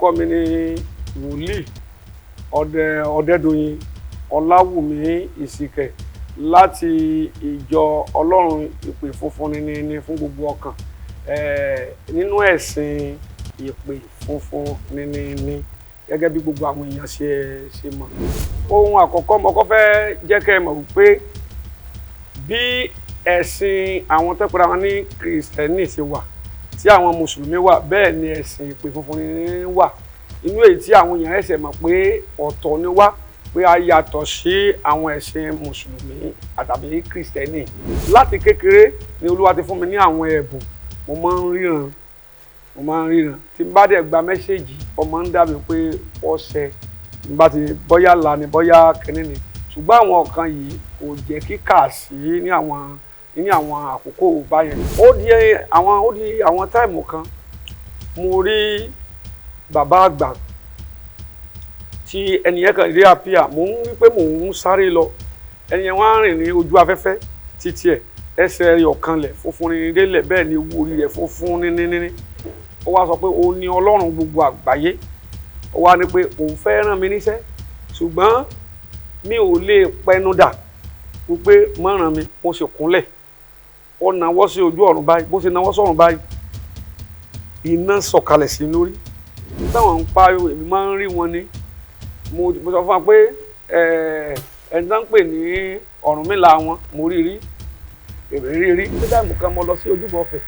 orúkọ mi ni wòlíì Ọdẹ́dọ̀yìn Ọláwùmí Ìsìkẹ̀ láti ìjọ Ọlọ́run ìpè funfun ní fún gbogbo ọkàn nínú ẹ̀sìn ìpè funfun ní gẹ́gẹ́ bí gbogbo àwọn èèyàn ṣe mọ̀. Ohun àkọ́kọ́ mo kọ́ fẹ́ jẹ́ kẹ́ mọ̀ wípé bí ẹ̀sìn àwọn tó pera wọn ní Kristẹni ṣe wà tí àwọn mùsùlùmí wà bẹ́ẹ̀ ni ẹ̀sìn ìpè funfun ní wà. Inú èyí tí àwọn èèyàn ẹ̀sẹ̀ mọ̀ pé ọ̀tọ̀ ni wá pé a yàtọ̀ sí àwọn ẹ̀sìn mùsùlùmí àtàbí Kristẹni. Láti kékeré ni Olúwa ti fún mi ní àwọn ẹ̀bùn. Mo máa ń ríran tí n bá dẹ̀ gba mẹ́sẹ̀gì ọmọ ń dàbí pé ọ̀sẹ̀ n bá ti bọ́yá là ní bọ́yá kẹ́ni ni ṣùgbọ́n àwọn kan yìí kò jẹ́ kíkà sí ní àwọn àkókò báyẹn. Ó di àwọn táìmù kan mo rí bàbá àgbà tí ẹni yẹn kan rí àpíà mo ń rí pé mò ń sáré lọ ẹni yẹn wọ́n á rìn ní ojú afẹ́fẹ́ títí ẹ̀ ẹsẹ̀ rẹ̀ ọ̀kanlẹ̀ funfun ní délẹ̀ bẹ́ẹ̀ ni owó orí rẹ̀ funfun ní. Ó wá sọ pé òun ni Ọlọ́run gbogbo àgbáyé. Ó wá ní pé òun fẹ́ rán mi níṣẹ́ ṣùgbọ́n mi ò lè pẹnu dà wípé má ràn mí. Mo sì kúnlẹ̀ ó nawọ́ sí ojú ọ̀run báyìí bó ṣe nawọ́ sọ̀run báyìí iná sọ̀kalẹ̀ sí lórí. Táwọn ń pariwo èmi máa ń rí wọn ní mo sọ fún wa pé ẹni tó ń pè ní Ọ̀rúnmìlà wọn mo rí ní táìmù kan mo lọ sí ojúbọ Ọ̀fẹ́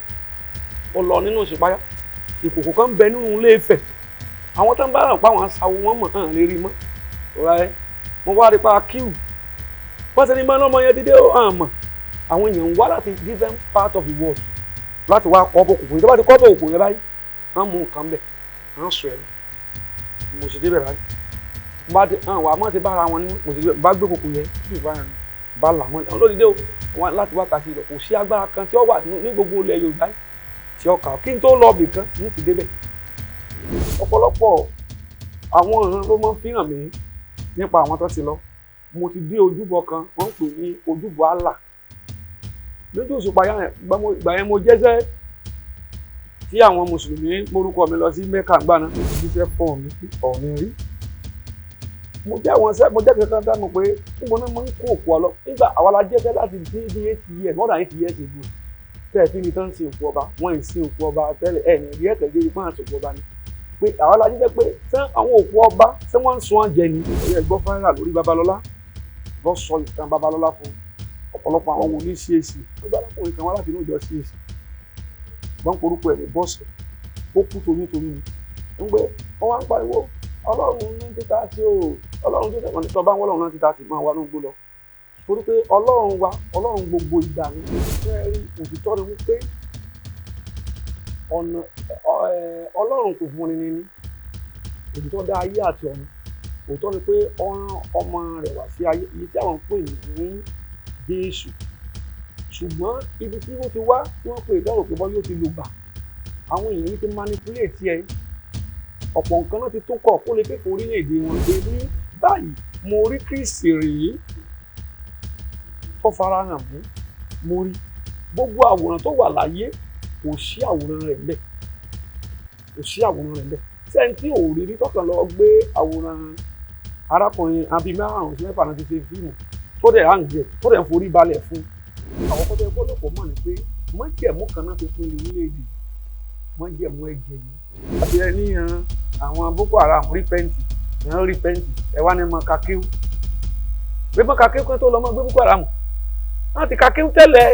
ó lọ nínú ìṣípayá ìkòkò kan bẹ nínú ilé Ifẹ̀ àwọn tó ń bá ràn pa àwọn aṣàwò wọn mọ̀ hàn lè rí mọ́ ọ̀rẹ́ mo wá rí pa kíù wọ́n ti ní bá lọ́mọ yẹn dídé hàn mọ̀ àwọn èèyàn ń wá láti different part of the world láti wá kọ́ bọ̀ kòkò yẹn tó bá ti kọ́ bọ̀ kòkò yẹn báyìí wọ́n mú nǹkan bẹ̀ wọ́n sọ ẹ̀rọ mo sì débẹ̀ báyìí bá ti hàn wà má ti bára wọn ní mo sì bá gbé kòkò yẹn kí ìbá yẹn bá là mọ́ ẹ̀ lódìdé wọn láti wákàtí lọ kò sí agbára kan tí ó wà ní gbogbo ilẹ̀ Yorùbá tí ó kà kí n tó lọ bì kan ní ti débẹ̀. Ọ̀pọ̀lọpọ̀ àwọn ọ̀ràn ló máa ń fi hàn mí nípa àwọn tó ti lọ. Mo ti dé ojúbọ kan wọ́n ń pè ní ojúbọ Allah lójú òṣùpá ìgbà yẹn mo jẹ́sẹ́ tí àwọn mùsùlùmí morúkọ mi lọ sí Mẹ́kà gbàná jíṣẹ́ fún mi ọ̀rìn rí. Mo jẹ́ kankan dánu pé níbo náà máa ń kó òkú ọlọ nígbà àwa la jẹ́sẹ́ láti dín 8 years more than 8 years ago tẹ́ẹ̀fí ni tán sin òkú ọba wọ́n ń sin òkú ọba tẹ́lẹ̀ ẹ̀yìn rí ẹ̀kẹ́jẹ́ yìí máa sòkú ọba ni pé àwọn alájí jẹ́ pé sẹ́ àwọn òkú ọba sẹ́ wọ́n ń sun oúnjẹ ni ẹ̀yẹ gbọ́ fáírà lórí Babalọ́lá lọ sọ ìtàn Babalọ́lá fún ọ̀pọ̀lọpọ̀ àwọn wòlíì CAC nígbà lápòrin kan wá láti inú ìjọ CAC wọ́n porúkọ ẹ̀ ní bọ́ọ̀sì ó kú tonítoní ni ń gbé wọ́n wá ń pariwo Ọlọ́run ní títà tí ó Ọlọ́run tó tẹ̀wọ́n ní tọ́ bá ń wọ́lọ́run náà títà tí máa wá ní gbó lọ torí pé Ọlọ́run wa Ọlọ́run gbogbo ìgbà ni fẹ́ rí òtítọ́ ni wípé ọ̀nà Ọlọ́run kò fún ni ní òtítọ́ dá ayé àti ọ̀run òtítọ́ ni pé ọ̀ràn ọmọ rẹ̀ wá sí ayé èyí tí àwọn ń pè ní Jésù ṣùgbọ́n ibi tí wọ́n ti wá tí wọ́n pè ìdánwò pé bọ́ yóò ti lò gbà àwọn èèyàn yìí ti manipulate ẹ̀ ọ̀pọ̀ nǹkan náà ti tún kọ̀ kó lè pé fún orílẹ̀-èdè wọn pé ní báyìí mo rí Kristi rèé tó fara hàn mú mo rí gbogbo àwòrán tó wà láyé kò sí àwòrán rẹ̀ ńbẹ̀ sẹ́ńtì ò rí tọ́kàn lọ gbé àwòrán arákùnrin abí 5 sí 6 náà ti ṣe fíìmù tó dẹ̀ hàǹjẹ̀ tó dẹ̀ ń forí balẹ̀ fún àwọn kọ́tọ́ ẹgbẹ́ ọlọ́pọ̀ mọ̀ ní pé májẹ̀mú kan náà ti pín orílẹ̀-èdè májẹ̀mú ẹ̀jẹ̀ ni àti ẹni àwọn Boko Haram rípẹ́ǹtì ẹ wá ní mọ kakíw gbé mọ kakíw kan tó lọ mọ gbé Boko Haram wọ́n ti kakíw tẹ́lẹ̀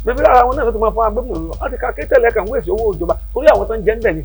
bébí ara wọn náà tó máa fọ agbẹ́mọ̀ lọ wọ́n ti kakíw tẹ́lẹ̀ kàn wéèsì owó ìjọba torí àwọn tó ń jẹ́ ń bẹ̀ ni